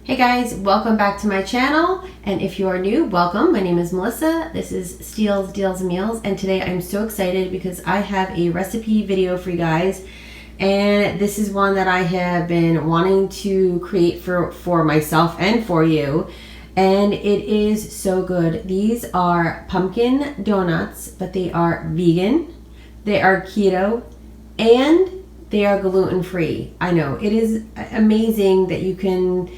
Hey guys, welcome back to my channel, and if you are new, welcome. My name is Melissa. This is Steals, Deals, and Meals, and today I'm so excited because I have a recipe video for you guys, and this is one that I have been wanting to create for myself and for you, and it is so good. These are pumpkin donuts, but they are vegan, they are keto, and they are gluten-free. I know, it is amazing that you can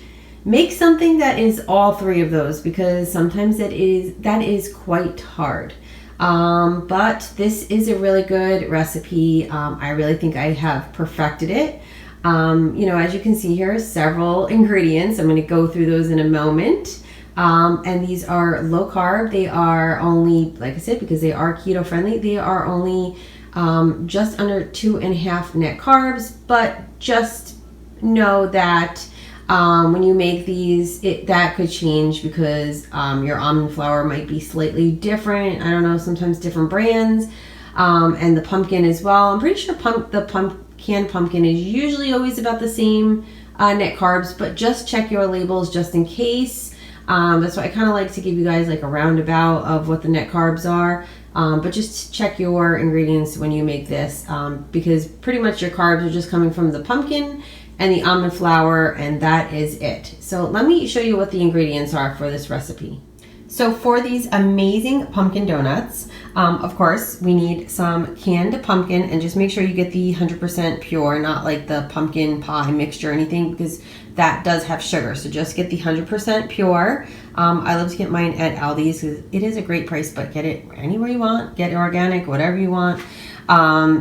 make something that is all three of those, because sometimes that is quite hard. But this is a really good recipe. I really think I have perfected it. You know, as you can see here, several ingredients. I'm going to go through those in a moment. And these are low carb. They are only, like I said, because they are keto friendly, they are only just under 2.5 net carbs. But just know that when you make these, that could change because your almond flour might be slightly different. I don't know, sometimes different brands. And the pumpkin as well. I'm pretty sure the canned pumpkin is usually always about the same net carbs, but just check your labels just in case. That's why I kind of like to give you guys like a roundabout of what the net carbs are. But just check your ingredients when you make this, because pretty much your carbs are just coming from the pumpkin and the almond flour, and that is it. So let me show you what the ingredients are for this recipe. So for these amazing pumpkin donuts, of course, we need some canned pumpkin, and just make sure you get the 100% pure, not like the pumpkin pie mixture or anything, because that does have sugar. So just get the 100% pure. I love to get mine at Aldi's because it is a great price, but get it anywhere you want. Get it organic, whatever you want.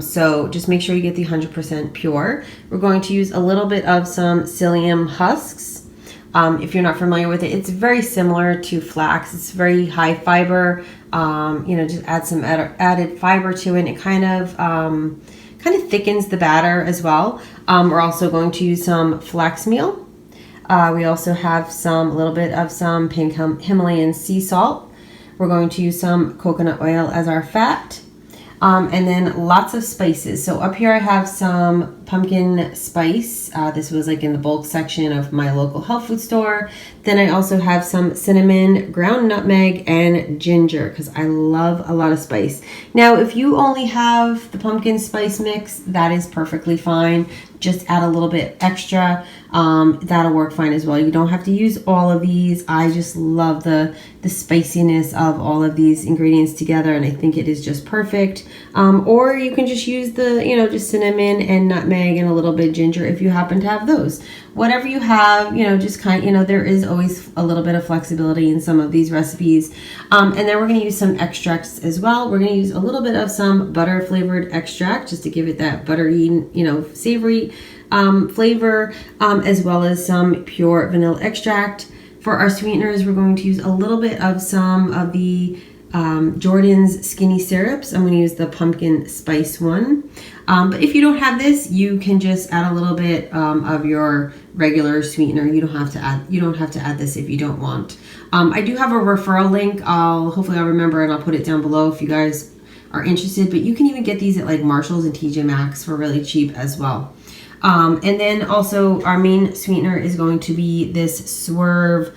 So just make sure you get the 100% pure. We're going to use a little bit of some psyllium husks. If you're not familiar with it, it's very similar to flax. It's very high fiber. You know, just add some added fiber to it. And it kind of thickens the batter as well. We're also going to use some flax meal. We also have a little bit of some pink Himalayan sea salt. We're going to use some coconut oil as our fat. And then lots of spices. So up here I have some pumpkin spice. This was like in the bulk section of my local health food store. Then I also have some cinnamon, ground nutmeg, and ginger, because I love a lot of spice. Now, if you only have the pumpkin spice mix, that is perfectly fine. Just add a little bit extra. That'll work fine as well. You don't have to use all of these. I just love the spiciness of all of these ingredients together, and I think it is just perfect. Or you can just use just cinnamon and nutmeg and a little bit of ginger if you happen to have those. Whatever you have, just there is always a little bit of flexibility in some of these recipes. And then we're going to use some extracts as well. We're going to use a little bit of some butter flavored extract just to give it that buttery, savory flavor, as well as some pure vanilla extract. For our sweeteners, we're going to use a little bit of some of the Jordan's skinny syrups. I'm going to use the pumpkin spice one. But if you don't have this, you can just add a little bit of your regular sweetener. You don't have to add this if you don't want. I do have a referral link. Hopefully I'll remember, and I'll put it down below if you guys are interested. But you can even get these at like Marshall's and TJ Maxx for really cheap as well. And then also our main sweetener is going to be this Swerve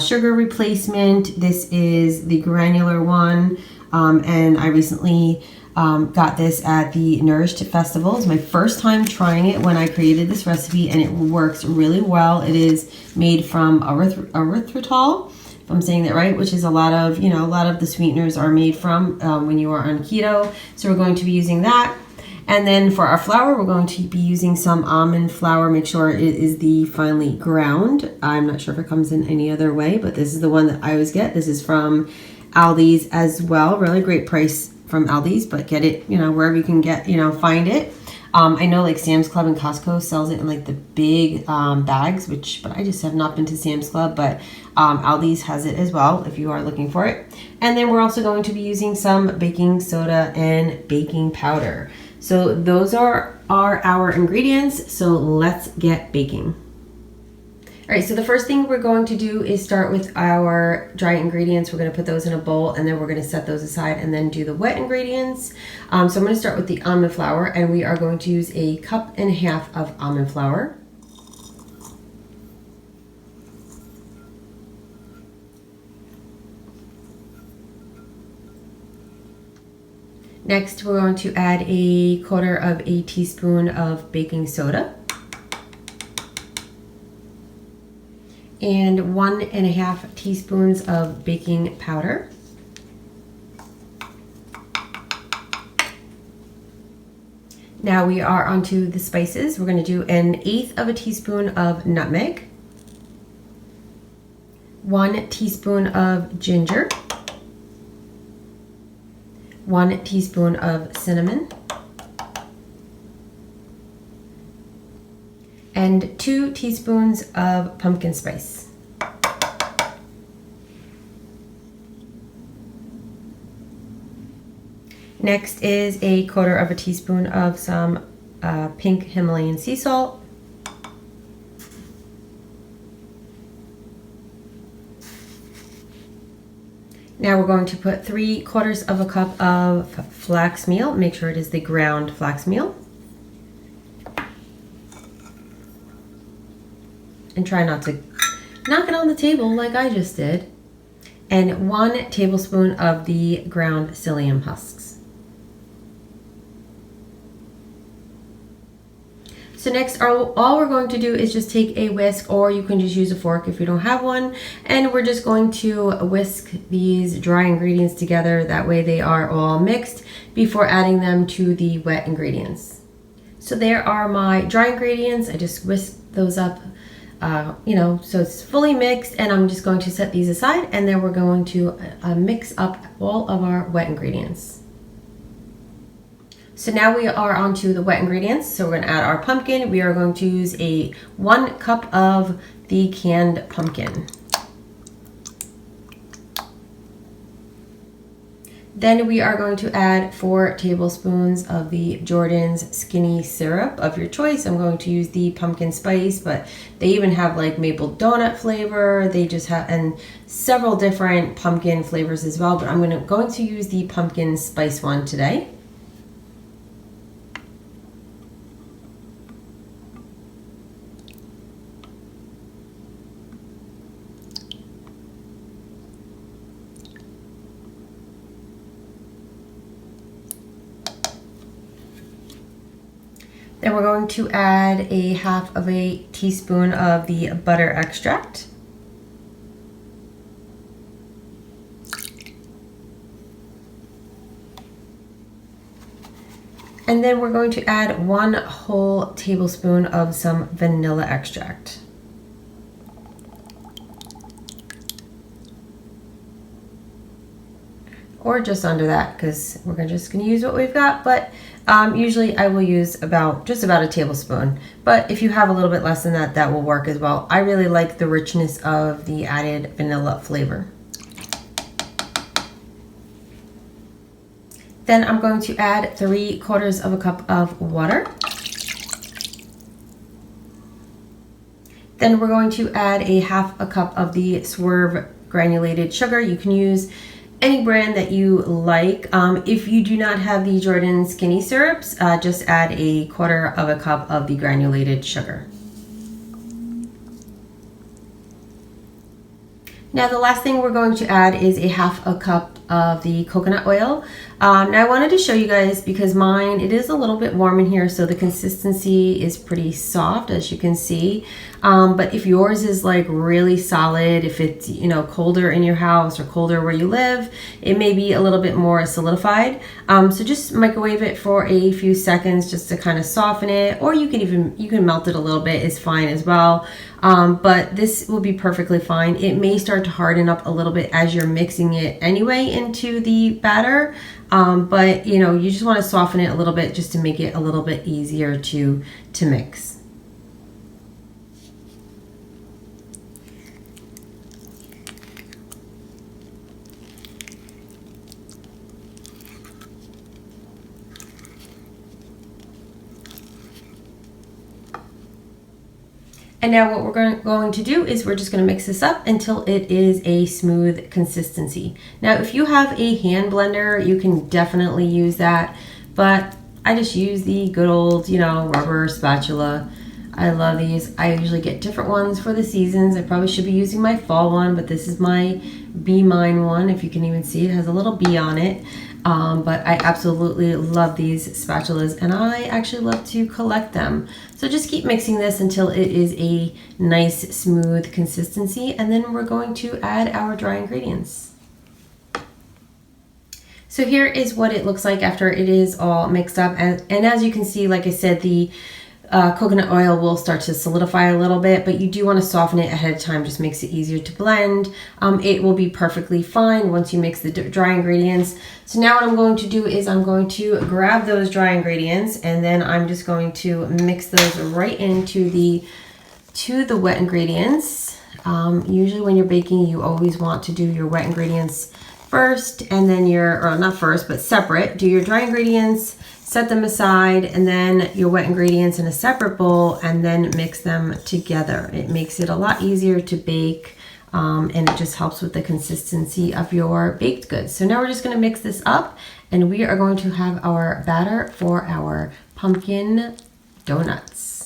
sugar replacement. This is the granular one, and I recently got this at the Nourished Festival. It's my first time trying it when I created this recipe, and it works really well. It is made from erythritol, if I'm saying that right, which is a lot of the sweeteners are made from when you are on keto. So we're going to be using that. And then for our flour, we're going to be using some almond flour. Make sure it is the finely ground. I'm not sure if it comes in any other way, but this is the one that I always get. This is from Aldi's as well. Really great price from Aldi's, but get it, wherever you can get, find it. I know like Sam's Club and Costco sells it in like the big bags, but I just have not been to Sam's Club, but Aldi's has it as well if you are looking for it. And then we're also going to be using some baking soda and baking powder. So those are our ingredients. So let's get baking. All right, so the first thing we're going to do is start with our dry ingredients. We're going to put those in a bowl, and then we're going to set those aside and then do the wet ingredients. So I'm going to start with the almond flour, and we are going to use 1.5 cups of almond flour. Next, we're going to add a 1/4 teaspoon of baking soda and 1½ teaspoons of baking powder. Now we are onto the spices. We're going to do 1/8 teaspoon of nutmeg, 1 teaspoon of ginger, 1 teaspoon of cinnamon, and 2 teaspoons of pumpkin spice. Next is a 1/4 teaspoon of some pink Himalayan sea salt, now we're going to put 3/4 cup of flax meal. Make sure it is the ground flax meal. And try not to knock it on the table like I just did. And 1 tablespoon of the ground psyllium husks. So next, all we're going to do is just take a whisk, or you can just use a fork if you don't have one, and we're just going to whisk these dry ingredients together. That way they are all mixed before adding them to the wet ingredients. So there are my dry ingredients. I just whisked those up, so it's fully mixed, and I'm just going to set these aside, and then we're going to mix up all of our wet ingredients. So now we are onto the wet ingredients. So we're going to add our pumpkin. We are going to use 1 cup of the canned pumpkin. Then we are going to add 4 tablespoons of the Jordan's Skinny Syrup of your choice. I'm going to use the pumpkin spice, but they even have like maple donut flavor. They just have, and several different pumpkin flavors as well, but I'm going to use the pumpkin spice one today. Then we're going to add 1/2 teaspoon of the butter extract. And then we're going to add 1 whole tablespoon of some vanilla extract. Or just under that, because we're just going to use what we've got, but usually I will use just about a tablespoon, but if you have a little bit less than that, that will work as well. I really like the richness of the added vanilla flavor. Then I'm going to add 3/4 cup of water. Then we're going to add 1/2 cup of the Swerve granulated sugar. You can use any brand that you like. If you do not have the Jordan Skinny Syrups, just add 1/4 cup of the granulated sugar. Now the last thing we're going to add is 1/2 cup of the coconut oil. Now I wanted to show you guys, because mine, it is a little bit warm in here, so the consistency is pretty soft, as you can see. But if yours is like really solid, if it's colder in your house or colder where you live, it may be a little bit more solidified. So just microwave it for a few seconds just to kind of soften it, or you can melt it a little bit, is fine as well. But this will be perfectly fine. It may start to harden up a little bit as you're mixing it anyway into the batter. But you just want to soften it a little bit just to make it a little bit easier to mix. And now what we're going to do is we're just going to mix this up until it is a smooth consistency. Now, if you have a hand blender, you can definitely use that, but I just use the good old, rubber spatula. I love these. I usually get different ones for the seasons. I probably should be using my fall one, but this is my Be Mine one. If you can even see, it has a little bee on it. But I absolutely love these spatulas, and I actually love to collect them. So just keep mixing this until it is a nice smooth consistency, and then we're going to add our dry ingredients. So here is what it looks like after it is all mixed up, and as you can see, like I said, the coconut oil will start to solidify a little bit, but you do want to soften it ahead of time. Just makes it easier to blend. It will be perfectly fine once you mix the dry ingredients. So now what I'm going to do is I'm going to grab those dry ingredients, and then I'm just going to mix those right into the wet ingredients. Usually when you're baking, you always want to do your wet ingredients first, and then or not first, but separate. Do your dry ingredients, set them aside, and then your wet ingredients in a separate bowl, and then mix them together. It makes it a lot easier to bake, and it just helps with the consistency of your baked goods. So now we're just going to mix this up, and we are going to have our batter for our pumpkin donuts.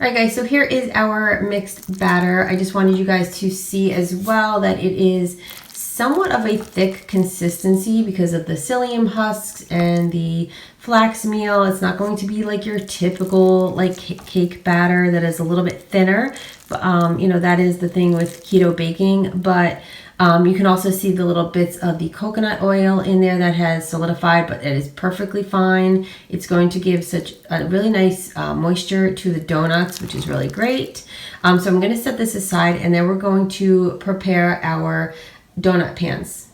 All right, guys, so here is our mixed batter. I just wanted you guys to see as well that it is somewhat of a thick consistency because of the psyllium husks and the flax meal. It's not going to be like your typical like cake batter that is a little bit thinner. But, you know, that is the thing with keto baking. But you can also see the little bits of the coconut oil in there that has solidified, but it is perfectly fine. It's going to give such a really nice moisture to the donuts, which is really great. So I'm going to set this aside, and then we're going to prepare our donut pans.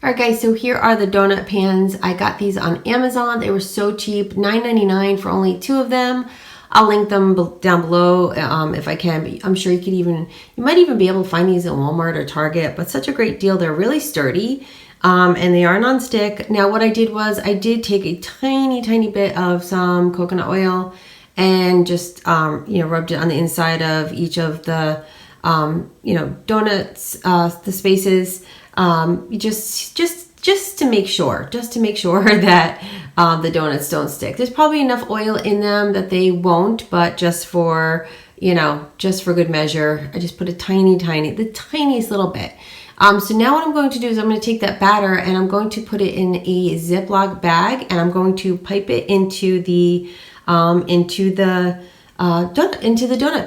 All right, guys, so here are the donut pans. I got these on Amazon. They were so cheap, $9.99 for only 2 of them. I'll link them down below if I can, but I'm sure you might even be able to find these at Walmart or Target, but such a great deal. They're really sturdy, and they are non-stick. Now what I did was I did take a tiny bit of some coconut oil and just, you know, rubbed it on the inside of each of the you know, donuts, the spaces, just to make sure that the donuts don't stick. There's probably enough oil in them that they won't, but just for, you know, just for good measure, I just put a the tiniest little bit. So now what I'm going to do is I'm going to take that batter and I'm going to put it in a Ziploc bag, and I'm going to pipe it into the donut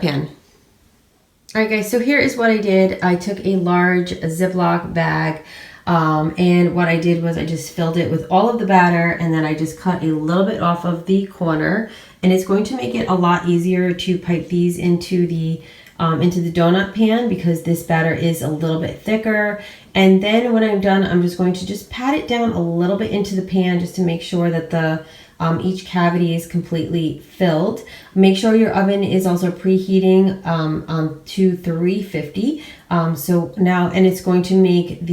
pan. All right, guys, so here is what I did. I took a large Ziploc bag, and what I did was I just filled it with all of the batter, and then I just cut a little bit off of the corner, and it's going to make it a lot easier to pipe these into the donut pan because this batter is a little bit thicker. And then when I'm done, I'm just going to just pat it down a little bit into the pan just to make sure that the each cavity is completely filled. Make sure your oven is also preheating to 350. So now, and it's going to make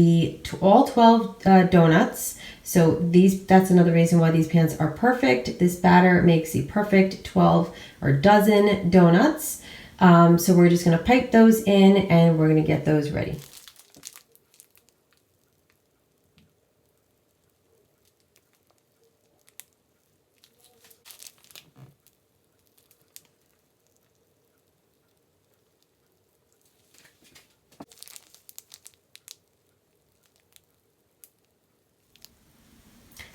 all 12 donuts. So that's another reason why these pans are perfect. This batter makes the perfect 12 or dozen donuts. So we're just going to pipe those in, and we're going to get those ready.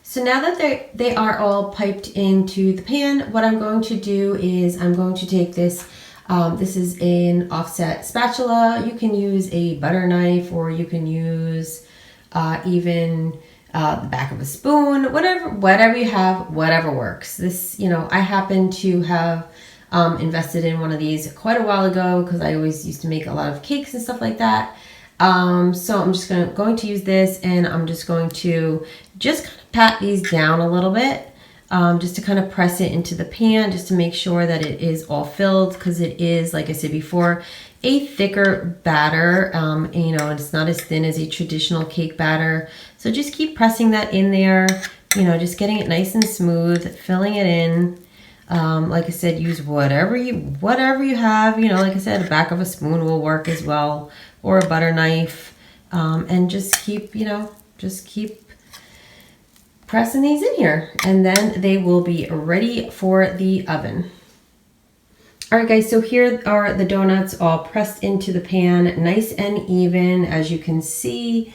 So now that they are all piped into the pan, what I'm going to do is I'm going to take this, this is an offset spatula. You can use a butter knife, or you can use even the back of a spoon, whatever you have, whatever works. This, you know, I happen to have invested in one of these quite a while ago because I always used to make a lot of cakes and stuff like that. So I'm just going to use this, and I'm just going to just kind of pat these down a little bit, just to kind of press it into the pan, just to make sure that it is all filled, because it is, like I said before, a thicker batter. You know, it's not as thin as a traditional cake batter. So just keep pressing that in there, you know, just getting it nice and smooth, filling it in. Like I said, use whatever you have, you know, like I said, the back of a spoon will work as well, or a butter knife, and just keep, you know, just keep pressing these in here, and then they will be ready for the oven. All right, guys, so here are the donuts all pressed into the pan, nice and even, as you can see.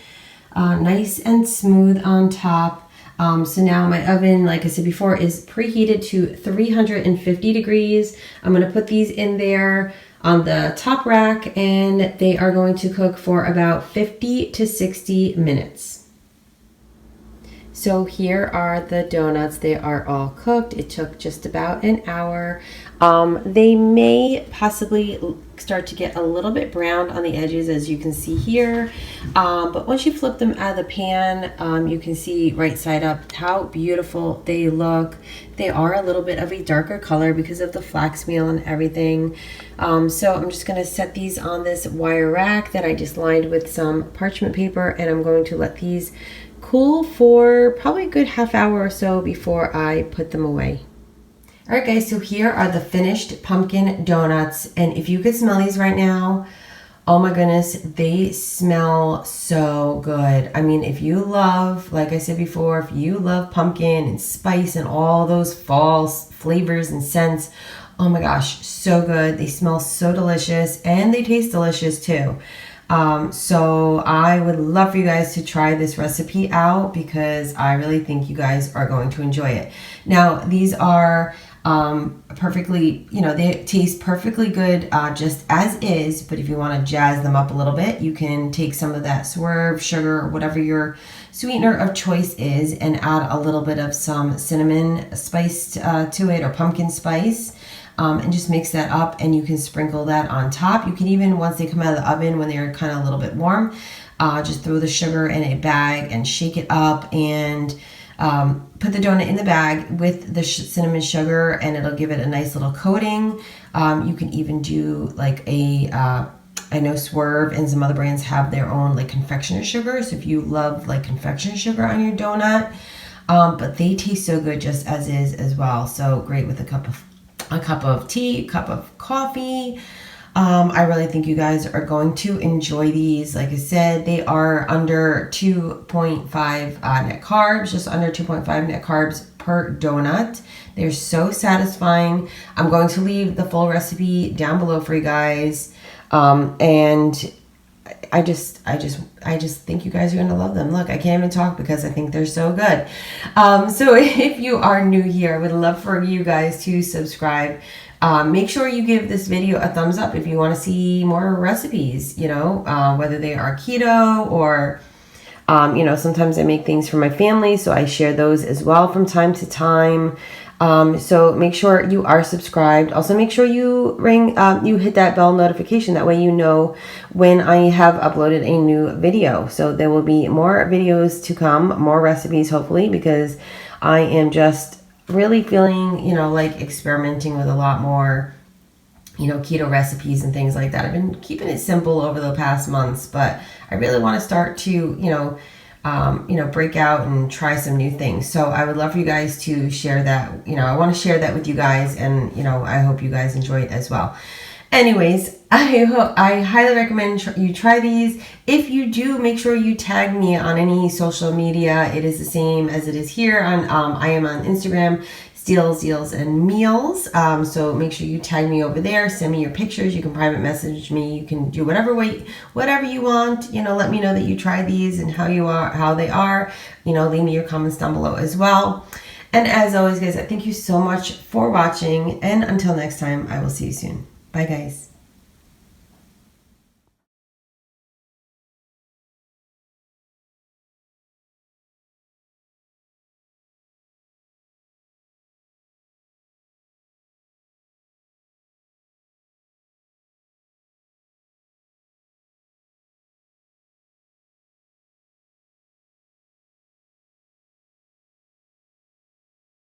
nice and smooth on top. So now my oven, like I said before, is preheated to 350 degrees. I'm going to put these in there on the top rack, and they are going to cook for about 50 to 60 minutes. So here are the donuts. They are all cooked. It took just about an hour. They may possibly start to get a little bit brown on the edges, as you can see here. But once you flip them out of the pan, you can see right side up how beautiful they look. They are a little bit of a darker color because of the flax meal and everything. So I'm just gonna set these on this wire rack that I just lined with some parchment paper, and I'm going to let these cool for probably a good half hour or so before I put them away. All right, guys, so here are the finished pumpkin donuts, and if you could smell these right now, oh my goodness, they smell so good. I mean, if you love, like I said before, if you love pumpkin and spice and all those fall flavors and scents, oh my gosh, so good. They smell so delicious, and they taste delicious too. So I would love for you guys to try this recipe out because I really think you guys are going to enjoy it. Now, these are perfectly, they taste perfectly good just as is, but if you want to jazz them up a little bit, you can take some of that swerve sugar or whatever your sweetener of choice is and add a little bit of some cinnamon spice to it, or pumpkin spice. And just mix that up, and you can sprinkle that on top. You can even, once they come out of the oven, when they're kind of a little bit warm, just throw the sugar in a bag and shake it up, and put the donut in the bag with the cinnamon sugar, and it'll give it a nice little coating. You can even do like I know Swerve and some other brands have their own like confectioner sugar. So if you love like confectioner sugar on your donut, but they taste so good just as is as well. So great with a cup of tea, cup of coffee. I really think you guys are going to enjoy these. Like I said, they are under 2.5 net carbs, just under 2.5 net carbs per donut. They're so satisfying. I'm going to leave the full recipe down below for you guys. And I just think you guys are gonna love them. Look, I can't even talk because I think they're so good. So if you are new here, I would love for you guys to subscribe. Make sure you give this video a thumbs up if you want to see more recipes, whether they are keto or, sometimes I make things for my family, so I share those as well from time to time. So make sure you are subscribed. Also make sure you you hit that bell notification. That way you know when I have uploaded a new video. So there will be more videos to come, more recipes hopefully, because I am just really feeling, like experimenting with a lot more, keto recipes and things like that. I've been keeping it simple over the past months, but I really want to start to, break out and try some new things. So I would love for you guys to share that. I want to share that with you guys, and I hope you guys enjoy it as well. Anyways, I highly recommend you try these. If you do, make sure you tag me on any social media. It is the same as it is here on I am on Instagram, Steals, Deals, and Meals. So make sure you tag me over there. Send me your pictures. You can private message me. You can do whatever you want. Let me know that you tried these and how they are. Leave me your comments down below as well. And as always, guys, I thank you so much for watching. And until next time, I will see you soon. Bye, guys.